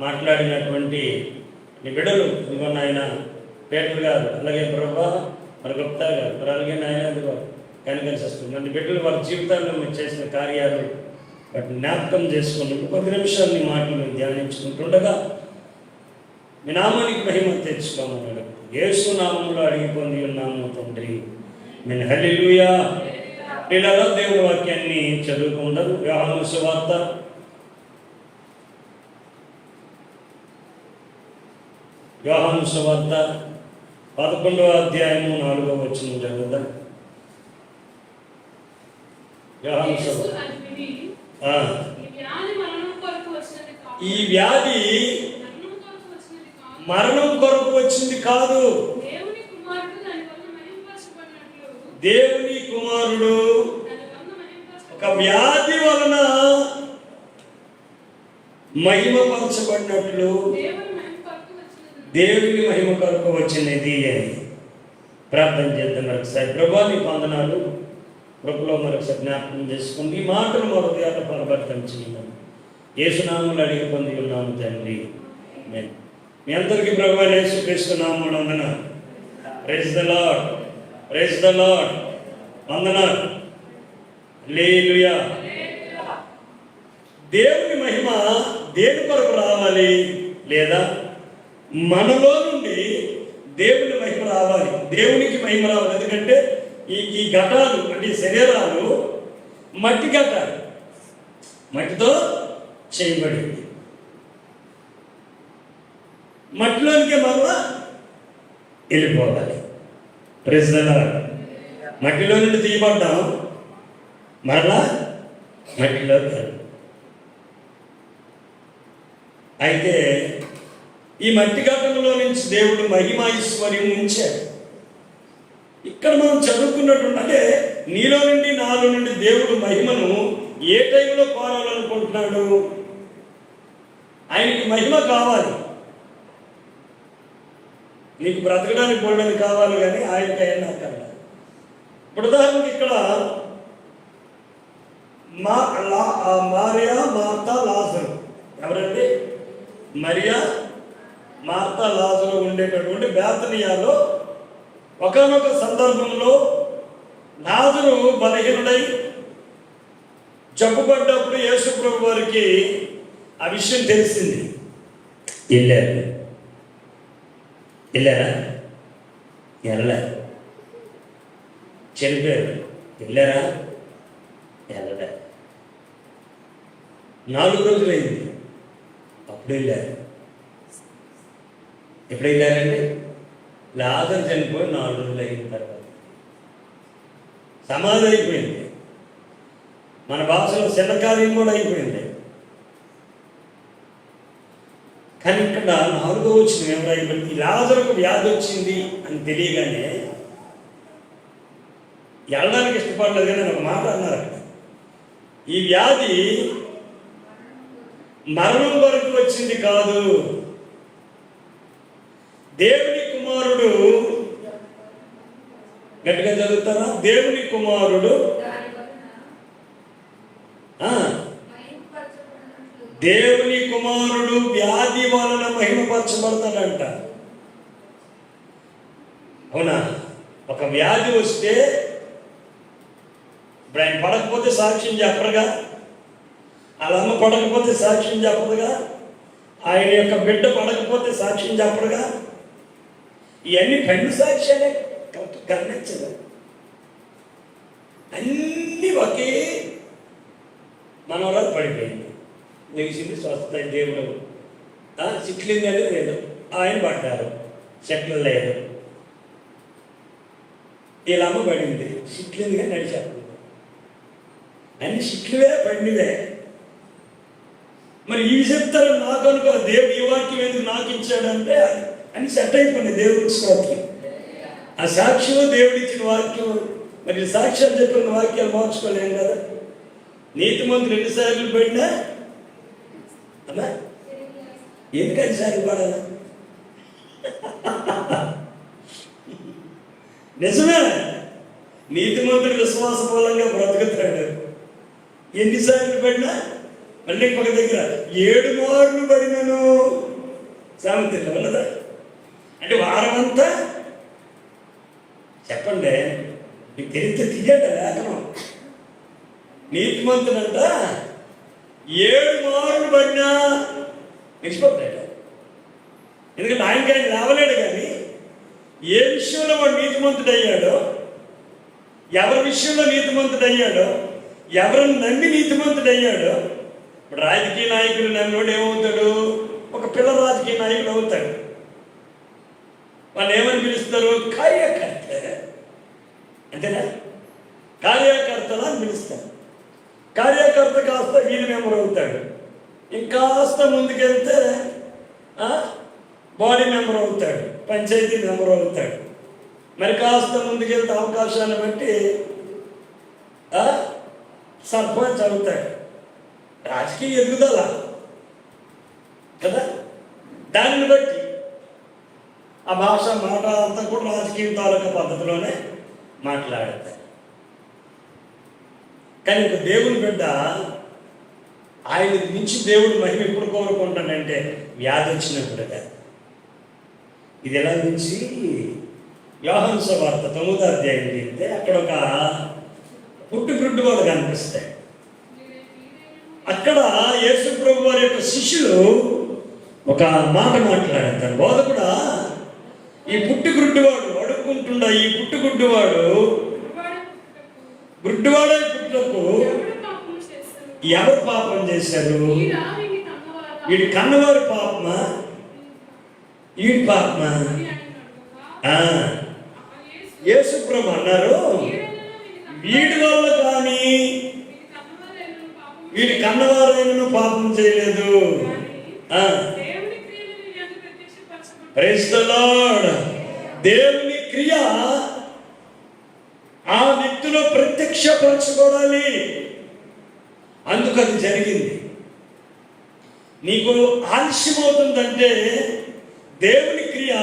మాట్లాడినటువంటి నీ బిడ్డలు ఇదిగో నాయన పేటర్ గారు, అలాగే ప్రభా మరి గుప్తా గారు, మరి అలాగే నాయన ఇదిగో కనికరిస్తుంది మన బిడ్డలు వారి జీవితాల్లో మీరు చేసిన కార్యాలు వాటిని జ్ఞాపకం చేసుకుని 10 నిమిషాలు నీ మాటలు ధ్యానించుకుంటుండగా మీ నామానికి మహిమ తెచ్చుకోమన్నాడు. యేసు నామంలో అడిగి పొంది ఉన్నాము తండ్రి, నేను హల్లెలూయా. పిల్లల దేవుని వాక్యాన్ని చదువుకుంటారు. యోహాను సువార్త 11వ అధ్యాయము 4వ వచనం చదువుదాం. యోహాను సువార్త. ఈ వ్యాధి మరణం కొరకు వచ్చింది కాదు, దేవుని కుమారుడు ఒక వ్యాధి వలన మహిమపరచబడినట్లు దేవుని మహిమ కొరకు వచ్చినది అని ప్రార్థన చేద్దాం. మరొకసారి ప్రభా నీ వందనాలు, ప్రభులో మరొకసారి జ్ఞాపకం చేసుకుని ఈ మాటలు మా హృదయాన్ని ఫలభరితం చేద్దాం. యేసు నామములో అడిగి పొంది ఉన్నాము తండ్రి. మీ అందరికీ ప్రభువైన యేసుక్రీస్తు నామములో వందనాలు. Praise the Lord, praise the Lord, వందనాలు. హల్లెలూయా. దేవుని మహిమ దేని కొరకు రావాలి? లేదా మనలో నుండి దేవుని మహిమ రావాలి, దేవునికి మహిమ రావాలి. ఎందుకంటే ఈ ఘటాలు అంటే శరీరాలు మట్టి ఘటాలు, మట్టితో చేయబడింది. మట్టిలోనికి మరలా వెళ్ళిపోవాలి. Praise the Lord. మట్టిలో నుండి తీయబడ్డాం, మరలా మట్టిలో. అయితే ఈ మట్టి ఘటనలో నుంచి దేవుడు మహిమ ఐశ్వర్యం ఉంచాడు. ఇక్కడ మనం చదువుకున్నటువంటి అంటే నీలో నుండి నాలో నుండి దేవుడు మహిమను ఏ టైంలో కోరాలనుకుంటున్నాడు? ఆయనకి మహిమ కావాలి. నీకు బ్రతకడానికి గోల్డని కావాలి, కానీ ఆయనకి అయినా అక్కర్లేదు. ఇప్పుడు ఉదాహరణకి ఇక్కడ మరియా, మార్తా, లాజరు. ఎవరండి? మరియా, మార్తా, లాజరు ఉండేటటువంటి బేతనియాలో ఒకానొక సందర్భంలో లాజరు బలహీనుడై జబ్బుపడ్డప్పుడు యేసు ప్రభు వారికి ఆ విషయం తెలిసింది. వెళ్ళారా? వెళ్ళలే. చనిపోయారు. వెళ్ళారా? వెళ్ళలే. 4 రోజులైంది, అప్పుడు వెళ్ళారు. ఎప్పుడు వెళ్ళారండి? లాజరు చనిపోయి 4 రోజులు అయిన తర్వాత సమాధి అయిపోయింది. మన భాషలో శిలకార్యం కూడా అయిపోయింది. కానీ ఇక్కడ 4వ వచనం ఏమైపోయింది? లాజరుకు వ్యాధి వచ్చింది అని తెలియగానే వెళ్ళడానికి ఇష్టపడలేదు. కానీ ఒక మాట అన్నారు అక్కడ, ఈ వ్యాధి మరణం వరకు వచ్చింది కాదు, దేవుని కుమారుడు, గట్టిగా చదువుతారా? దేవుని కుమారుడు దేవుని కుమారుడు వ్యాధి వలన మహిమపరచబడతాడంట. అవునా? ఒక వ్యాధి వస్తే ఇప్పుడు ఆయన పడకపోతే సాక్ష్యం చెప్పరుగా, వాళ్ళ అమ్మ పడకపోతే సాక్ష్యం చెప్పదుగా, ఆయన యొక్క బిడ్డ పడకపోతే సాక్ష్యం చెప్పరుగా. ఇవన్నీ పెండు సాక్ష్యాలే, గమనించదు. అన్నీ ఒకే మనవరాలు పడిపోయింది, లేచింది, స్వస్థ దేవుడు. సిట్లింగ్ అనేది లేదు, ఆయన పడ్డారు, చెట్లు లేదు. వీళ్ళ అమ్మ పడింది, సిట్లింగ్గా నడిచారు. అన్ని సిట్లువే పండివే. మరి ఇవి చెప్తారు నాకు అనుకో, దేవుడు ఈ వాక్యం ఎందుకు నాకు ఇచ్చాడంటే అని సెట్ అయిపోయింది దేవుడికి స్తోత్రం. ఆ సాక్ష్యం దేవుడు ఇచ్చిన వాక్యం. మరి సాక్ష్యం చెప్పిన వాక్యాలు మార్చుకోలేం కదా. నీతిమంతులు ఎన్నిసార్లు పడినా అమ్మా ఎందుకు 5 సార్లు పడాలా? నిజమే, నీతిమంతుడు విశ్వాస మూలంగా బ్రతుకుతాడు. ఎన్నిసార్లు పడినా మళ్ళీ ఇంకొక దగ్గర 7 మార్లు పడినను సామెతల్లో ఉన్నదా? అంటే వారం అంతా చెప్పండి, మీకు తెలిస్తే తీయట లేఖనం. నీతిమంతుడంట 7 మార్లు పడినా నిష్పత్తాడు. ఎందుకంటే ఆయన లేవలేడు. కానీ ఏ విషయంలో వాడు నీతిమంతుడు అయ్యాడో, ఎవరి విషయంలో నీతిమంతుడు అయ్యాడో, ఎవరిని నమ్మి నీతిమంతుడు అయ్యాడో. ఇప్పుడు రాజకీయ నాయకులు నమ్మినోడు ఏమవుతాడు? ఒక పిల్ల రాజకీయ నాయకుడు అవుతాడు. వాళ్ళు ఏమని పిలుస్తారు? కార్యకర్త. అంతేనా? కార్యకర్తలా అని పిలుస్తారు. కార్యకర్త కాస్త వీధి మెంబర్ అవుతాడు. ఇంకాస్త ముందుకెళ్తే బాడీ మెంబర్ అవుతాడు, పంచాయతీ మెంబర్ అవుతాడు. మరి కాస్త ముందుకెళ్తే అవకాశాన్ని బట్టి సర్పంచ్ అవుతాడు. రాజకీయ ఎదుగుదల కదా. దానిని బట్టి ఆ భాష మాట అంతా కూడా రాజకీయ తాలూకా పద్ధతిలోనే మాట్లాడతారు. కానీ ఒక దేవుని బిడ్డ ఆయన నుంచి దేవుడు మహిమ ఎప్పుడు కోరుకుంటాడంటే వ్యాధి వచ్చినప్పుడు కదా. ఇది ఎలా నుంచి యోహాను సువార్త 9వ అధ్యాయం చెప్తే అక్కడ ఒక పుట్టుగుడ్డు వాడు కనిపిస్తాయి. అక్కడ యేసు ప్రభు వారి యొక్క శిష్యులు ఒక మాట మాట్లాడతారు. బోధకుడా, ఈ పుట్టుగుడ్డువాడు అడుక్కుంటుండ, ఈ పుట్టుగుడ్డువాడు గుడ్డువాడే పుట్టుకు ఎవరు పాపం చేశారు? వీడి కన్నవారి పాపమా, వీడి పాపమా? యేసు ప్రభు అన్నారు, వీడి వల్ల కానీ వీడి కన్నవారైనను పాపం చేయలేదు. Praise the Lord. దేవుని క్రియ ఆ వ్యక్తిలో ప్రత్యక్షపరచబడాలి. అందుకు అది జరిగింది. నీకు ఆలస్యం అవుతుందంటే దేవుని క్రియ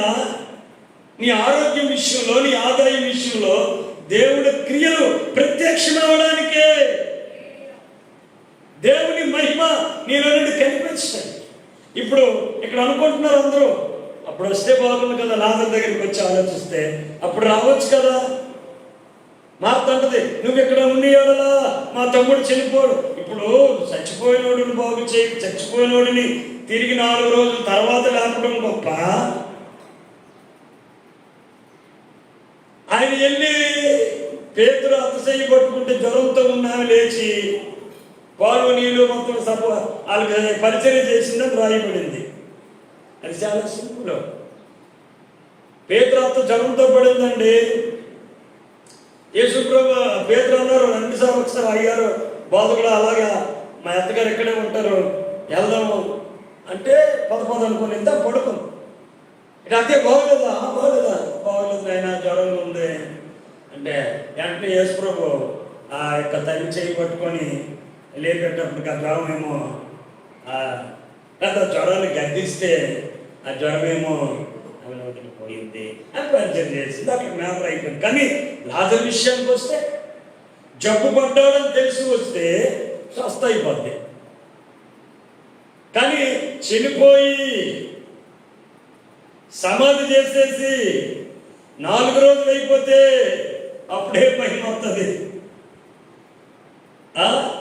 నీ ఆరోగ్యం విషయంలో, నీ ఆదాయం విషయంలో దేవుడి క్రియలు ప్రత్యక్షమవడానికే. దేవుని మహిమ నీలో నుండి కనిపించాలి. ఇప్పుడు ఇక్కడ అనుకుంటున్నారు అందరూ, అప్పుడు వస్తే బాగుంది కదా, లాజరు దగ్గరికి వచ్చి ఆలోచిస్తే అప్పుడు రావచ్చు కదా. మాట్లాడుతుంది, నువ్వు ఇక్కడ ఉండి ఎవడలా మా తమ్ముడు చనిపోడు. ఇప్పుడు చచ్చిపోయినోడిని బాగు చేయి, చచ్చిపోయినోడిని తిరిగి 4 రోజుల తర్వాత లేపడం గొప్ప. ఆయన వెళ్ళి పేతురు అతిశయి పట్టుకుంటే జ్వరంతో ఉన్నాను లేచి పాలు నీళ్ళు మొత్తం వాళ్ళకి పరిచయం చేసిందని రాయబడింది. అది చాలా సింపుల్. పేతురు అత్త జ్వరంతో పడిందండి. యేసుప్రభు పేతురు అన్నారు, 2 సార్లు ఒకసారి అయ్యారు బాధకుడు, అలాగా మా అత్తగారు ఇక్కడే ఉంటారు, వెళ్దాము అంటే పద అనుకుని ఇంత పడుకుంది. ఇక అదే బాగోలేదా? బాగోలేదు నాయన, జ్వరంగా ఉంది అంటే వెంటనే యేసుప్రభు ఆ యొక్క తల్లి చేయి పట్టుకొని లేపేటప్పటికి ఆ జ్వరం ఏమో లేదా జ్వరాన్ని గద్దిస్తే ఆ జ్వరమేమో పోయింది అని పరిచయం చేసింది. అక్కడ మ్యాటర్ అయిపోయింది. కానీ లాజరు విషయానికి వస్తే జబ్బు పడ్డాడని తెలిసి వస్తే స్వస్థ అయిపోద్ది. కానీ చనిపోయి సమాధి చేసేసి 4 రోజులు అయిపోతే అప్పుడే మహిమ వస్తుంది.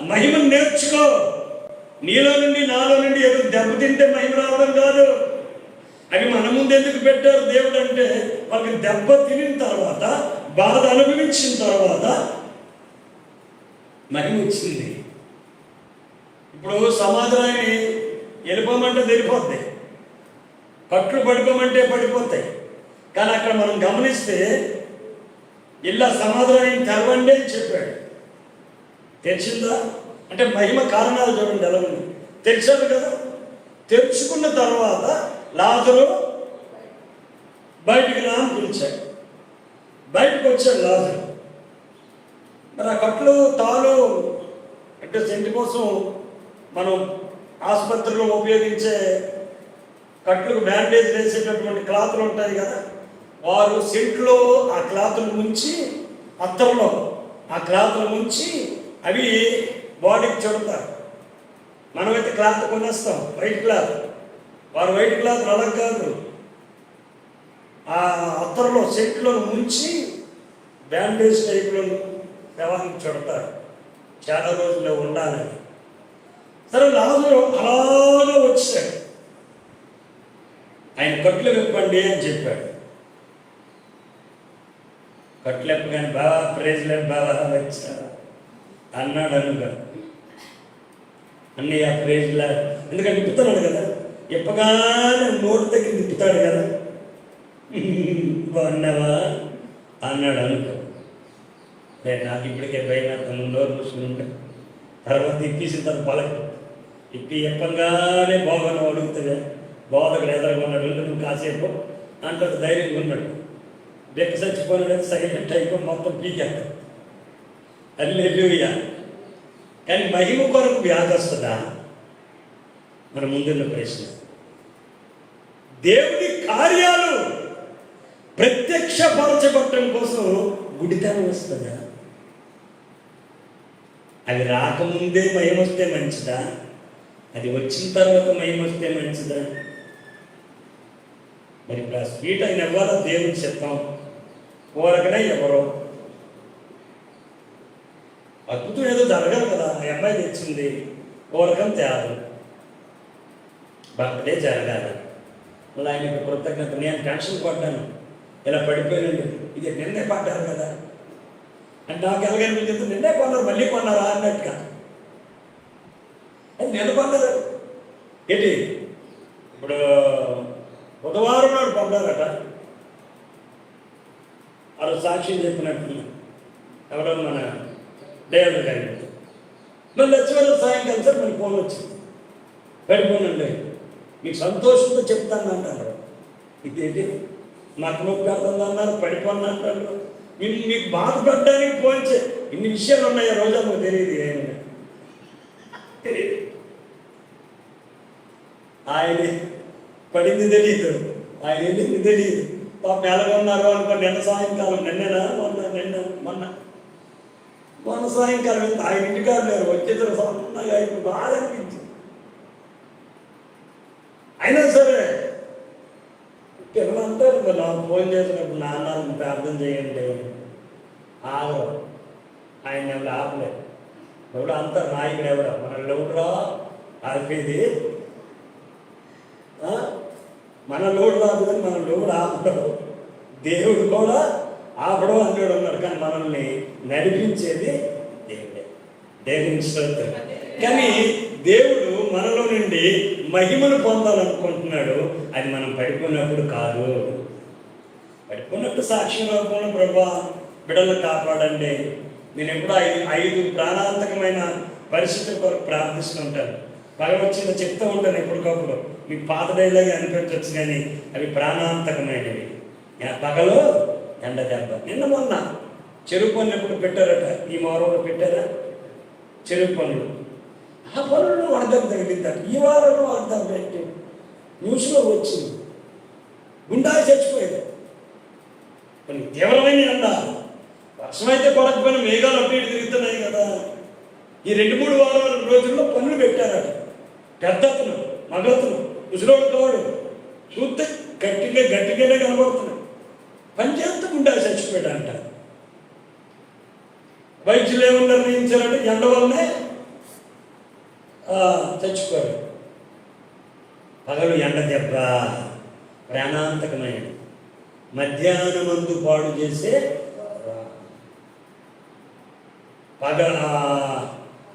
మహిమను నేర్చుకో. నీలో నుండి నాలో నుండి ఏదో దెబ్బతింటే మహిమ రావడం కాదు. అవి మన ముందు ఎందుకు పెట్టారు దేవుడు అంటే, వాళ్ళకి దెబ్బ తినిన తర్వాత, బాధ అనుభవించిన తర్వాత మహిమ వచ్చింది. ఇప్పుడు సమాధానాన్ని వెళ్ళిపోమంటే వెళ్ళిపోతాయి, కట్లు పడిపోమంటే పడిపోతాయి. కానీ అక్కడ మనం గమనిస్తే ఇలా సమాధానాన్ని తెరవండి అని చెప్పాడు. తెరిచిందా అంటే మహిమ కారణాలు చూడండి ఎలా ఉంది. తెరిచాడు కదా. తెరుచుకున్న తర్వాత లాజరు బయటికి రా అని పిలిచాడు. బయటకు వచ్చాడు లాజరు. మరి ఆ కట్లు తాళ్ళు అంటే సెంటి కోసం మనం ఆసుపత్రిలో ఉపయోగించే కట్లకు బ్యాండేజ్ వేసేటటువంటి క్లాతులు ఉంటాయి కదా, వారు సెంట్లో ఆ క్లాతులు ముంచి, అత్తర్లో ఆ క్లాతులు ముంచి అవి బాడీకి చుడతారు. మనమైతే క్లాత్ కొనేస్తాం, వైట్ క్లాత్. వారు వైట్ క్లాత్ అలా కాదు, ఆ అత్తరులో సెట్లో ముంచి బ్యాండేజ్ టైప్లో శవానికి చుడతారు చాలా రోజులు ఉండాలని. సరే లాజరు అలాగా వచ్చాడు, ఆయన కట్లు విప్పండి అని చెప్పాడు. కట్లు ఎప్పగానే బాగా ప్రైజ్లే బాగా వచ్చా అన్నాడు అనుగా. అన్నయ్య ప్రైజ్లా, ఎందుకంటే విప్పుతున్నాడు కదా, ఇప్పగానే నోటి దగ్గర తిప్పుతాడు కదా. బాగున్నావా అన్నాడు అనుకో. నాకు ఇప్పటికే భయం, నోరు మూసుకుంటే తర్వాత ఇప్పేసిన తర్వాత పలక ఇప్పి ఎప్పగానే బాగున్నా అడుగుతుంది. బోధకుడు ఎదురుకున్నాడు, నువ్వు కాసేపు అంటాడు, ధైర్యంగా ఉన్నాడు. బెక్క చచ్చిపోయినాడు, సైలెంట్ అయిపో మొత్తం పీకాడు. హల్లెలూయా. కానీ మహిమ కొరకు వ్యాధి వస్తుందా? మన ముందున్న ప్రశ్న. దేవుడి కార్యాలు ప్రత్యక్షపరచబడటం కోసం గుడితనం వస్తుందా? అది రాకముందే మహిమ వస్తే మంచిదా? అది వచ్చిన తర్వాత మహిమ వస్తే మంచిదా? మరి ఇప్పుడు ఆ స్వీట్ అయిన ఎవరో దేవుడికి చెప్తాం, కోరకనే ఎవరో అద్భుతం ఏదో జరగాలి కదా. ఆ అమ్మాయి తెచ్చింది, కోరకం తేదు, బర్త్డే జరగాలి. మళ్ళీ ఆయనకు కృతజ్ఞత. నేను టెన్షన్ పడ్డాను, ఇలా పడిపోయాను, ఇది నిన్నే పడ్డారు కదా అంటే నాకు ఎలాగనిపించింది, నిన్నే కొన్నారు మళ్ళీ కొన్నారా అన్నట్టుగా. అది నిన్న కొన్నారు ఏంటి? ఇప్పుడు బుధవారం నాడు పడ్డారట, వాళ్ళు సాక్ష్యం చెప్పినట్టు ఎవరో మన డ్రైవర్ గారి. మళ్ళీ వచ్చేవాళ్ళు సాయంకాలం సార్ మనకి ఫోన్ వచ్చింది, పడిపోనండి మీకు సంతోషంతో చెప్తాను అంటారు. ఇదేంటి నాకు నొప్పి అర్థం అన్నారు, పడిపోను అంటారు. మీకు బాధపడడానికి ఫోన్ ఇన్ని విషయాలు ఉన్నాయి. ఆ రోజు మాకు తెలియదు, తెలియదు. ఆయన పడింది తెలియదు, ఆయన వెళ్ళింది తెలియదు. పాప ఎలాగొన్నారు అనుకో. నిన్న సాయంకాలం, నిన్ననా మొన్న సాయంకాలం వెళ్తే ఆయన ఇంటికారు లేరు, వచ్చేసారు సన్నగా అయిపోయి బాగా అనిపించింది. అయినా సరే పిల్లలు అంటారు, నాకు ఫోన్ చేసినప్పుడు నాన్న ప్రార్థన చేయండి ఆగరు. ఆయన ఎవరు ఆపలేదు. ఎవడో అంటారు నాయకుడు ఎవడ, మనల్ని ఎవడరా ఆపేది, మన లోడు రాదు కానీ మన లోడు ఆపడం. దేవుడు కూడా ఆపడం అంటాడు ఉన్నాడు, కానీ మనల్ని నడిపించేది దేవుడే. దేవుని స్తోత్రం. కానీ దేవుడు మనలో నుండి మహిమను పొందాలనుకుంటున్నాడు. అది మనం పడిపోయినప్పుడు కాదు. పడిపోయినప్పుడు సాక్షి రూపంలో ప్రభా బిడ్డలు కాపాడండి. నేను ఎప్పుడూ ఐదు ప్రాణాంతకమైన పరిస్థితుల కొరకు ప్రార్థిస్తుంటాను. భగవచ్చిందో చెప్తూ ఉంటాను ఎప్పటికప్పుడు. మీకు పాత డైలాగే అనిపించవచ్చు కానీ అవి ప్రాణాంతకమైనవి. పగలు ఎండ దెబ్బ. నిన్న మొన్న చెరుకు పనులు ఎప్పుడు పెట్టారట, ఈ వారంలో పెట్టారా చెరుకు పనులు? ఆ పనుల్లో వడదెబ్బ తగిలిందట. ఈ వారంలో వడదెబ్బ పెట్టి న్యూస్లో వచ్చింది, గుండాయి చచ్చిపోయేది. కొన్ని తీవ్రమైన ఎండ, వర్షం అయితే పడకపోయినా మేఘాలు అటు ఇటు తిరుగుతున్నాయి కదా. ఈ 2-3 వారాల రోజుల్లో పనులు పెట్టారట. పెద్దతను మగతను ముసలోడు తోడు చూస్తే గట్టిగానే కనబడుతున్నాడు. పనిచేస్తూ గుండాయి చచ్చిపోయాడు అంట. వైద్యులు ఏమన్నా నిర్ణయించారంటే ఎండ వల్లనే చచ్చిపోయాడు. పగలు ఎండ దెబ్బ ప్రాణాంతకమైన, మధ్యాహ్నమందు పాడు చేసే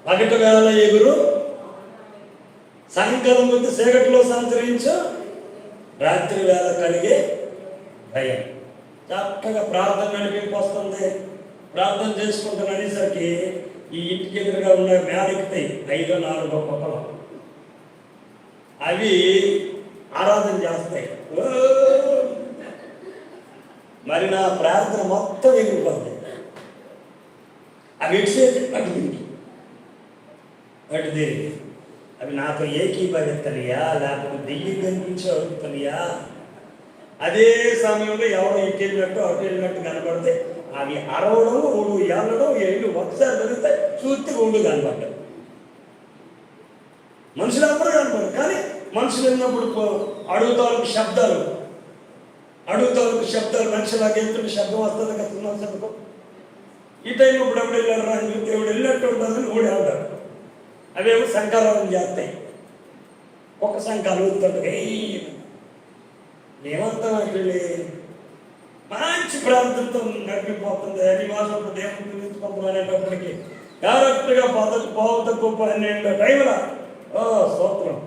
పగటి వేళ ఎగురు, సాయంకాలం ముందు చీకటిలో సంచరించు, రాత్రి వేళ కలిగే భయం. చక్కగా ప్రార్థన నడిపింపు వస్తుంది. ప్రార్థన చేసుకుంటాను అనేసరికి ఈ ఇంటికి ఎదురుగా ఉన్న మేడెక్కుతాయి 5-4 పొక్కలు, అవి ఆరాధన చేస్తాయి. మరి నా ప్రార్థన మొత్తం ఎగిరిపోతాయి. అవి అటు తిరిగి అవి నాతో ఏకీభవిస్తానయా లేకపోతే దిల్లి కనిపించి అడుగుతానయా. అదే సమయంలో ఎవరో ఇటు వెళ్ళినట్టు అటు వెళ్ళినట్టు కనబడితే అవి అరవడం, ఊడు ఏళ్ళడం, ఏళ్ళు ఒకసారి జరుగుతాయి. చూస్తే ఊళ్ళు కనబడ్డాయి. మనుషులు అందరూ కనపడరు, కానీ మనుషులు వెళ్ళినప్పుడు అడుగుతాలకు శబ్దాలు మనిషిలాగా వెళ్తుంటే శబ్దం వస్తుంది కదా శబ్దం. ఈ టైం ఇప్పుడు ఎప్పుడు వెళ్ళాడు రా అని దేవుడు వెళ్ళినట్టు ఉంటుందని ఓడి ఆడాడు. అవేమో సంకారాలను చేస్తాయి. ఒక సంకారం ఊరుతుంటే ఏమంతా వెళ్ళి మంచి ప్రార్థనతో నడిపిపోతుంది. అని మాసంతో దేవుని పిలుచుకుంటాం అనేటప్పటికి కరెక్ట్గా పోవతకు 12 టైంలో స్తోత్రం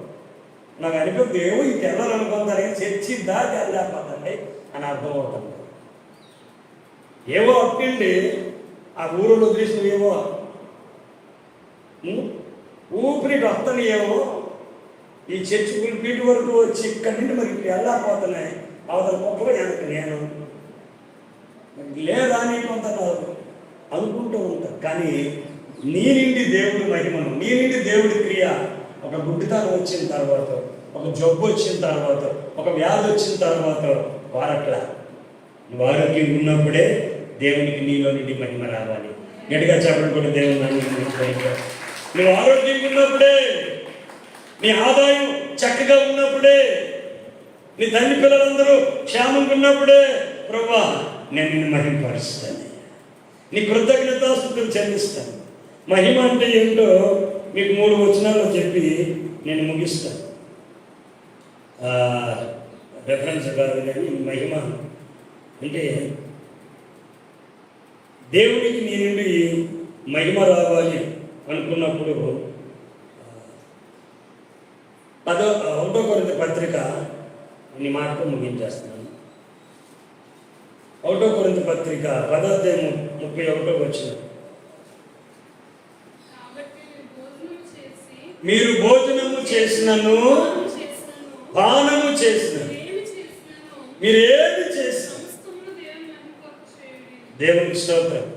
నాకు అనిపిస్తుంది. ఏమో ఇది వెళ్ళాలనుకుంటారు కానీ చర్చి దాటి వెళ్ళలేకపోతుంది అని అర్థమవుతుంది. ఏవో అప్పిండి ఆ ఊరిలో తీసిన ఏవో ఊపిరి వస్తాను ఏమో ఈ చర్చి పీటి వరకు వచ్చి ఇక్కడి నుండి మరి ఇప్పుడు వెళ్ళకపోతున్నాయి. అవతల గొప్పగా వెనక్కి నేను లేదా అని కొంత అనుకుంటూ ఉంటాను. కానీ నీ నుండి దేవుడి మహిమను, నీ నుండి దేవుడి క్రియ, ఒక గుడ్డితనం వచ్చిన తర్వాత, ఒక జబ్బు వచ్చిన తర్వాత, ఒక వ్యాధి వచ్చిన తర్వాత వారట్లా నువ్వు ఆరోగ్యం ఉన్నప్పుడే దేవునికి నీలో నుండి మహిమ రావాలి. గట్టిగా చెప్పడం కూడా దేవుని నువ్వు ఆరోగ్యంగా ఉన్నప్పుడే, నీ ఆదాయం చక్కగా ఉన్నప్పుడే, నీ తల్లి పిల్లలందరూ క్షేమంగా ఉన్నప్పుడే ప్రభువా నేను నిన్ను మహిమపరుస్తాను, నీ కృతజ్ఞతాస్తుతులు చెల్లిస్తాను. మహిమ అంటే ఏంటో మీకు 3 వచనాల్లో చెప్పి నేను ముగిస్తాను. రెఫరెన్స్ కాదు కానీ మహిమ అంటే దేవునికి నీ నుండి మహిమ రావాలి అనుకున్నప్పుడు 1 కొరింథీ పత్రిక ఈ మాటతో ముగించేస్తున్నాను. 1 కొరింథీ పత్రిక 10వ అధ్యాయం 31వ వచనం. మీరు భోజనము చేసినను పానము చేసినను మీరు ఏమి చేసిన దేవునికి స్తోత్రం.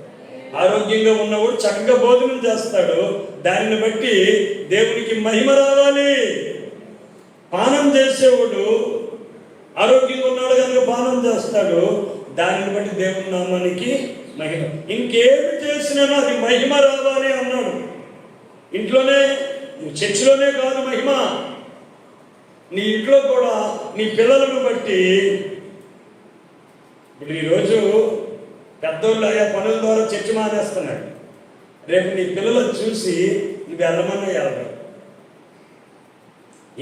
ఆరోగ్యంగా ఉన్నవాడు చక్కగా భోజనం చేస్తాడు, దానిని బట్టి దేవునికి మహిమ రావాలి. పానం చేసేవాడు ఆరోగ్యంగా ఉన్నాడు కనుక పానం చేస్తాడు, దానిని బట్టి దేవుని నామానికి మహిమ. ఇంకేమి చేసినా అది మహిమ రావాలి అన్నాడు. ఇంట్లోనే, చర్చిలోనే కాదు మహిమ, నీ ఇంట్లో కూడా నీ పిల్లలను బట్టి. ఇప్పుడు ఈరోజు పెద్దోళ్ళు అయ్యా పనుల ద్వారా చర్చి మానేస్తున్నాడు. రేపు నీ పిల్లలను చూసి నువ్వు వెళ్ళమన్నా వెళ్ళదు.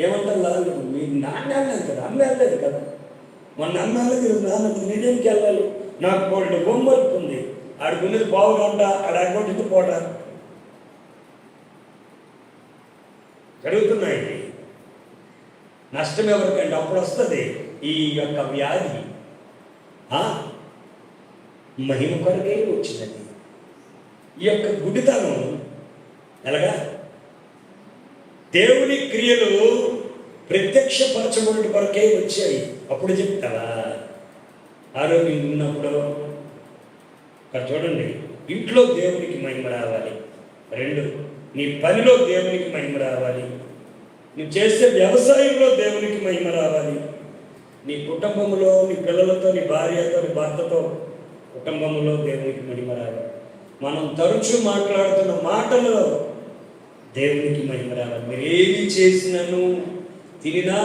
ఏమంటా మీ నాన్న వెళ్ళలేదు కదా, అమ్మ వెళ్ళలేదు కదా, మొన్న అమ్మ వెళ్ళలేదు, నాన్న నేనేంకి వెళ్ళాలి, నాకు కోల్డ్ బొమ్మలు ఉంది, ఆడుకునేది బాగుంట ఆడ అగ్గొట్టింది పోట జరుగుతున్నాయి. నష్టం ఎవరికంటే అప్పుడు వస్తుంది ఈ యొక్క వ్యాధి. మహిమ కొరకే వచ్చినది. ఈ యొక్క గుడితనం ఎలాగా దేవుని క్రియలు ప్రత్యక్షపరచబడి కొరకే వచ్చాయి. అప్పుడు చెప్తావా ఆరోగ్యం ఉన్నప్పుడు. అక్కడ చూడండి, ఇంట్లో దేవునికి మహిమ రావాలి. 2, నీ పనిలో దేవునికి మహిమ రావాలి. నువ్వు చేసే వ్యవసాయంలో దేవునికి మహిమ రావాలి. నీ కుటుంబంలో, నీ పిల్లలతో, నీ భార్యతో, నీ భర్తతో కుటుంబంలో దేవునికి మహిమ రావాలి. మనం తరచూ మాట్లాడుతున్న మాటలలో దేవునికి మహిమ రావాలి. మీరు ఏమి చేసినను, తినినా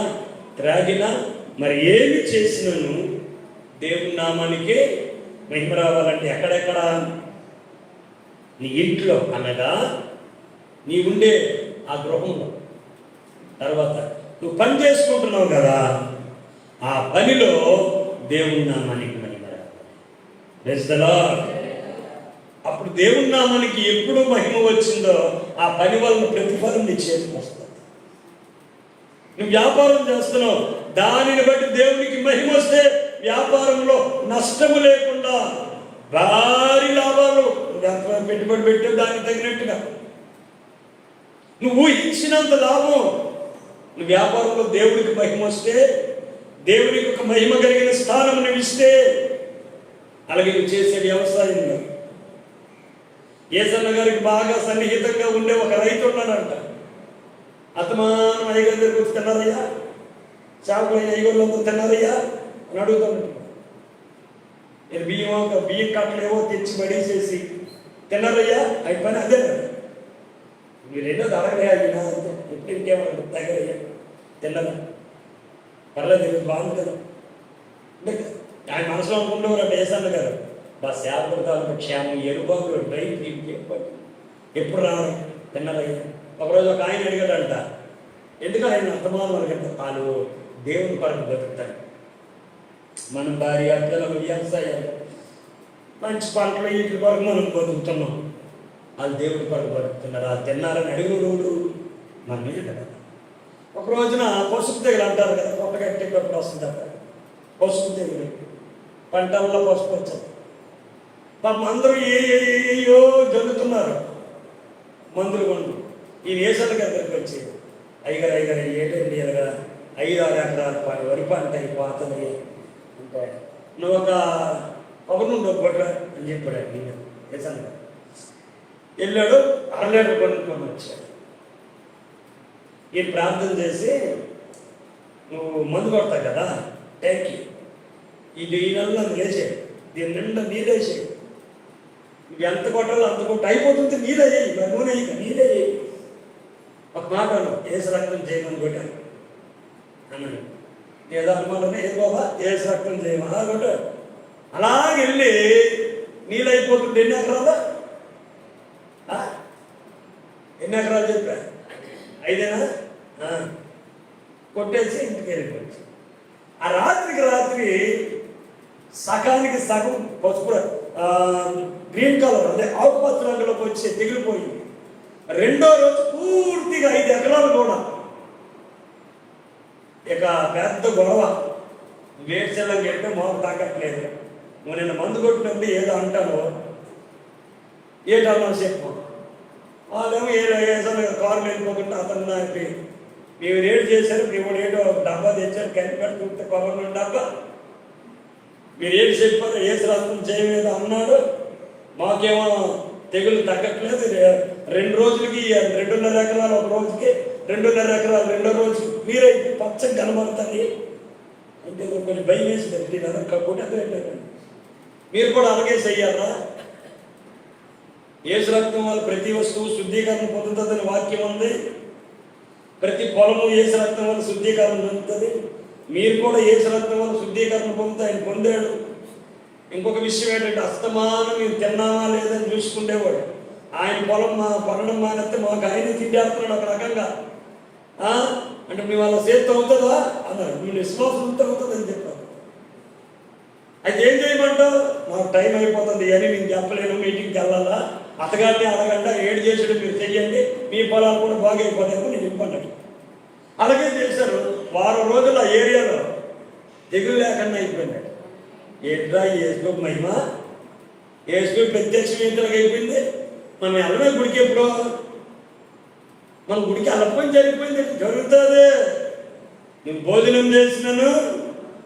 త్రాగినా, మరి ఏమి చేసినను దేవుని నామానికే మహిమ రావాలంటే ఎక్కడెక్కడ? నీ ఇంట్లో అనగా నీ ఉండే ఆ గృహంలో. తర్వాత నువ్వు పని చేసుకుంటున్నావు కదా, ఆ పనిలో దేవుని నామానికి మహిమ రావాలి. Praise the Lord. అప్పుడు దేవుని నామానికి ఎప్పుడు మహిమ వచ్చిందో ఆ పని వలన ప్రతిఫలం నీ చేతికి వస్తుంది. నువ్వు వ్యాపారం చేస్తున్నావు, దానిని బట్టి దేవునికి మహిమ వస్తే వ్యాపారంలో నష్టము లేకుండా భారీ లాభాలు, పెట్టుబడి పెట్టే దానికి తగినట్టుగా నువ్వు ఊహించినంత లాభం. నువ్వు వ్యాపారంలో దేవుడికి మహిమ వస్తే, దేవునికి ఒక మహిమ కలిగిన స్థానం నువ్వు ఇస్తే, అలాగే నువ్వు చేసే వ్యవసాయంలో. ఏసన్న గారికి బాగా సన్నిహితంగా ఉండే ఒక రైతు ఉన్నాడంట. అతమానం అయ్యగారి దగ్గరికి వచ్చి తిన్నారయ్యా, చేపలు అయ్యగారులంతా తిన్నారయ్యా అని అడుగుతాడు. నేను బియ్యం కట్టలు ఏవో తెచ్చి పడేసేసి తిన్నారయ్యా, అవి పని అదే. మీరు రెండోది అడగలే, ఎప్పుడు ఇంకేమన్నా దగ్గరయ్యా తిన్నదా? పర్లేదు, ఈరోజు బాగుంది కదా అంటే ఆయన మనసులో అనుకుంటున్నారు వేసాను గారు బా సేవకుడు తాలూకు క్షేమం ఎరుబాబు ట్రైన్ ఎప్పుడు రావడం తిన్నదా? ఒకరోజు ఒక ఆయన అడిగాడంట, ఎందుకు ఆయన అర్థమానం మనకంటే వాళ్ళు దేవుని కొరకు బతుకుతారు. మనం భార్య పిల్లలు వ్యవసాయాలు మంచి పంటలు వీటి కొరకు మనం బతుకుతున్నాం, వాళ్ళు దేవుడి కొరకు బతుకుతున్నారు. వాళ్ళు తిన్నారని అడిగినోడు మన మీద కదా. ఒక రోజున పసుపు తెగులు అంటారు కదా, కొత్తగా ఎట్టేటప్పుడు వస్తుంది అక్కడ పసుపు తెగులు, పంటల్లో పసుపు వచ్చారు. పాపం అందరూ ఏయో జల్లుతున్నారు మందులు కొండు. ఈ వేసల దగ్గరికి వచ్చి ఐగరు ఏంటండి ఇలాగా 5-6 ఎకరాల వరి పంట అయిపోతుంది అంటే, నువ్వు ఒక నుండి ఒక గొడ్ర అని చెప్పాడు. నేను వేసాను వెళ్ళాడు, 1/2 లీటర్ కొనుక్కొని వచ్చాడు. ఈ ప్రార్థన చేసి, నువ్వు మందు కొడతావు కదా ట్యాంకి, ఇది ఈ నెలలో అది వేసేది, దీని నిండా నీళ్ళేసేది, ఇవి ఎంత కొట్టాలో అంత కొట్టు, అయిపోతుంది నీళ్ళే చేయి, నూనె ఇక నీళ్ళే చేయి. ఒక మాట ఏసు రక్తం చేయమని కొట్టాను అన్నాడు. ఏదో అనుమానమే, ఏ బాబా ఏసు రక్తం చేయమని అలా కొట్టాడు. అలాగే వెళ్ళి నీళ్ళు అయిపోతుంది. ఎన్ని ఎకరాలు చెప్పా? 5ఏనా? కొట్టేసి ఇంటికి వెళ్ళిపోవచ్చు. ఆ రాత్రికి రాత్రి సగానికి సగం పసుపు గ్రీన్ కలర్ అంటే ఆకుపచ్చ రంగులోకి వచ్చి తెగిలిపోయింది. రెండో రోజు పూర్తిగా 5 ఎకరాలు కూడా ఇక పెద్ద గొడవ. వేడ్చెల్లం గెట్టే మాకు తాకట్లేదు, నువ్వు నిన్న మందు కొట్టినప్పుడు ఏదో అంటాను, ఏటన్నా చెప్పు. వాళ్ళేమో ఏదో కారు వెళ్ళిపోకుండా అతను నాకు మేము రేటు చేశారు, మేము ఏటో డబ్బా తెచ్చారు, కలిపెట్టి చూస్తే గవర్నమెంట్ డబ్బా, మీరు ఏడు చెప్పారు ఏసు రక్తం చేయలేదు అన్నాడు. మాకేమో తెగులు తగ్గట్లేదు. 2 రోజులకి 2.5 ఎకరాలు ఒక రోజుకి, 2.5 ఎకరాలు రెండో రోజు మీరైతే పచ్చగా కనబడతాయి అంటే కొంచెం భయం వేసింది. కొట్టేది మీరు కూడా అలాగే చెయ్యాలా? ఏసు రక్తం వల్ల ప్రతి వస్తువు శుద్ధీకరణ పొందుతుందని వాక్యం ఉంది. ప్రతి పొలము ఏసు రక్తం వల్ల శుద్ధీకరణ పొందుతుంది. మీరు కూడా ఏసు రక్తం వల్ల శుద్ధీకరణ పొందుతా ఆయన పొందాడు. ఇంకొక విషయం ఏంటంటే, అస్తమానం మీరు తిన్నామా లేదని చూసుకుంటేవాడు. ఆయన పొలం పడడం మానేస్తే మాకు ఆయన తిండేస్తున్నాడు ఒక రకంగా. అంటే మేము వాళ్ళ చేతితో అవుతుందా అన్నారు. మీరు విశ్వాసంతో అవుతుందని చెప్పారు. అయితే ఏం చేయమంటావు? మాకు టైం అయిపోతుంది అని నేను చెప్పలేను, మీటింగ్కి వెళ్ళాలా, అతగాడిని అడగంట, ఏడు చేసుడు మీరు చెయ్యండి, మీ పొలాలు కూడా బాగైపోతాయని నేను ఇవ్వన్నాడు. అలాగే చేశారు. 1 వారం రోజులు ఆ ఏరియాలో తెగులు లేకుండా అయిపోయినాడు. ఏంట్రా ఏసుకో మహిమ, ఏసుకో ప్రత్యక్షం ఏంటలాగా అయిపోయింది. మనం వెళ్ళమే గుడికి, ఎప్పుడో మన గుడికి అలపం జరిగిపోయింది. జరుగుతుంది. నువ్వు భోజనం చేసినాను,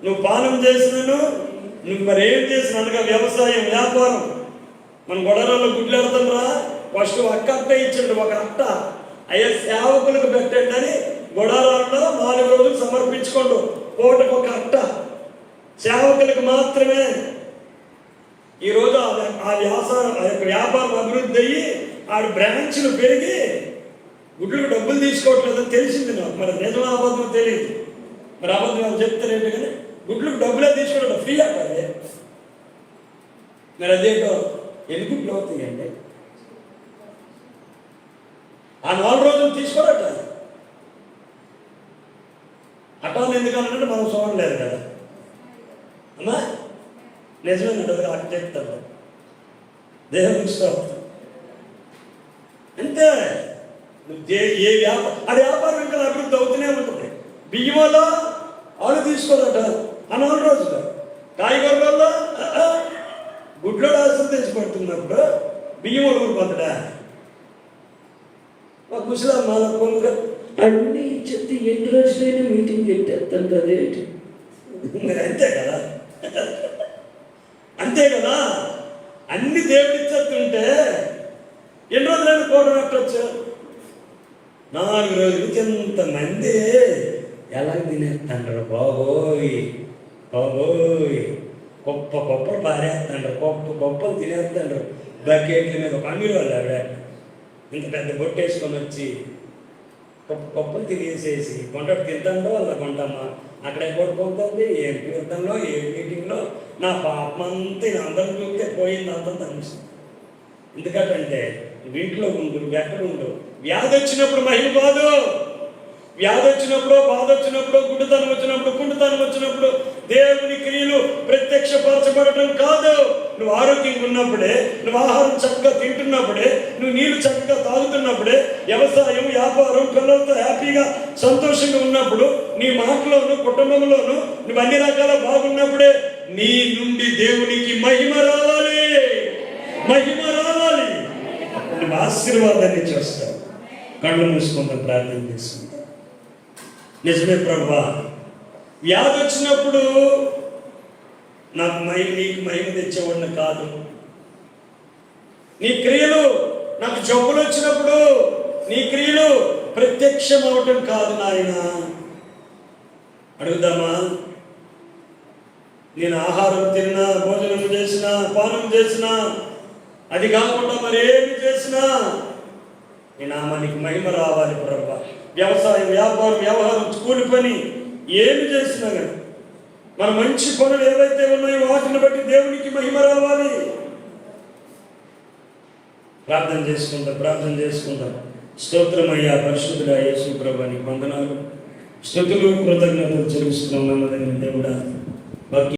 నువ్వు పానం చేసినాను, నువ్వు మరేం చేసిన అనగా వ్యవసాయం వ్యాపారం. మన గొడవలలో గుడ్లు వెళ్తాంరా, ఫస్ట్ ఒక్క అట్ట ఇచ్చిండు, ఒక అట్ట అయ్యా సేవకులకు పెట్టండి అని గొడవలలో 4 రోజులు సమర్పించుకోండు. పూటకు ఒక అట్ట సేవకులకు మాత్రమే. ఈరోజు ఆ వ్యాపారం అభివృద్ధి అయ్యి ఆడి బ్రాంచ్లు పెరిగి గుడ్లకు డబ్బులు తీసుకోవట్లేదని తెలిసింది నాకు. మరి నిజమా అబద్ధం తెలియదు. మరి అబద్ధం చెప్తారేంటి కానీ గుడ్లకు డబ్బులే తీసుకోవడం ఫ్రీ అవ్వాలి. మరి అదేంటో ఎన్ని గుడ్లు అవుతాయండి? ఆ 4 రోజులు తీసుకోరట. అటాన్ని ఎందుకన్నారంటే మనం చూడలేదు కదా అమ్మా. నిజమేనండి, అది అట్ట చెప్తాను. దేవుని స్తోత్రం. అంతే. ఏ వ్యాపారం ఆ వ్యాపారం ఇంకా అభివృద్ధి అవుతూనే ఉంటుంది. బియ్యంలో వాళ్ళు తీసుకోరట ఆ 4 రోజులు. కాయగూరలలో గుడ్లో ఆశలు తెచ్చి పడుతున్నప్పుడు బియ్యం ఊరు పొందడా? ఒక ముసలాం మన పొందుగా అన్ని చెప్తే 8 రోజులైనా మీటింగ్ పెట్టేస్తాను కదా. అంతే కదా, అంతే కదా. అన్ని దేవుడి ఇచ్చేస్తుంటే ఎన్ని రోజులైనా కోట పెట్టవచ్చు. 4 రోజులకి ఎంతమంది ఎలా తినేస్తాండ్రు బాబోయ్, బాబోయ్. గొప్పలు పారేస్తాండ్రు, గొప్పలు తినేస్తాండ్రు. బకెట్ల మీద ఒక అంగిడి వాళ్ళు ఆవిడ ఇంత పెద్ద బొట్టేసుకొని వచ్చి పప్పులు తినేసేసి కొంటకు తింటాడో అలా కొంటమ్మా అక్కడే కొడుకుంటుంది ఏంటి యుద్ధంలో ఏ మీటింగ్లో నా పాపమంతా అందరం చూస్తే పోయింది అంతా అనిపిస్తుంది. ఎందుకంటే వీటిలో ఉండు ఎక్కడ ఉండు. వ్యాధి వచ్చినప్పుడు మహిమ కాదు, వ్యాధి వచ్చినప్పుడు బాధ వచ్చినప్పుడు గుడ్డితనం వచ్చినప్పుడు కుండితనం వచ్చినప్పుడు దేవుని క్రియలు ప్రత్యక్షపరచబడటం కాదు. నువ్వు ఆరోగ్యంగా ఉన్నప్పుడే, నువ్వు ఆహారం చక్కగా తింటున్నప్పుడే, నువ్వు నీళ్లు చక్కగా తాగుతున్నప్పుడే, వ్యవసాయం వ్యాపారం పిల్లలతో హ్యాపీగా సంతోషంగా ఉన్నప్పుడు, నీ మాటలోను కుటుంబంలోను నువ్వు అన్ని రకాల బాగున్నప్పుడే నీ నుండి దేవునికి మహిమ రావాలి, మహిమ రావాలి. అప్పుడు నువ్వు ఆశీర్వాదాన్ని చేస్తావు. కళ్ళు మూసుకుంటాం, ప్రార్థన చేసుకుంటాం. నిజమే ప్రభువా, వ్యాధి వచ్చినప్పుడు నాకు నీకు మహిమ తెచ్చేవాడిని కాదు. నీ క్రియలు నాకు జబ్బులు వచ్చినప్పుడు నీ క్రియలు ప్రత్యక్షం అవటం కాదు నాయన. అడుగుదామా? నేను ఆహారం తిన్నా, భోజనం చేసినా, పానం చేసినా, అది కాకుండా మరేమి చేసినా నీ నామానికి మహిమ రావాలి ప్రభువా. వ్యవసాయం వ్యాపారం వ్యవహారం కూలి పని ఏమి చేసినా కానీ మన మంచి పనులు ఏవైతే ఉన్నాయో వాటిని బట్టి దేవునికి మహిమ రావాలి. ప్రార్థన చేసుకుందాం. స్తోత్రమయ్యా పరిశుద్ధుడా యేసు ప్రభువానికి వందనాలు, స్తుతులు కృతజ్ఞతలు చెల్లిస్తున్నాం. నమ్మదగిన దేవుడా, భక్తి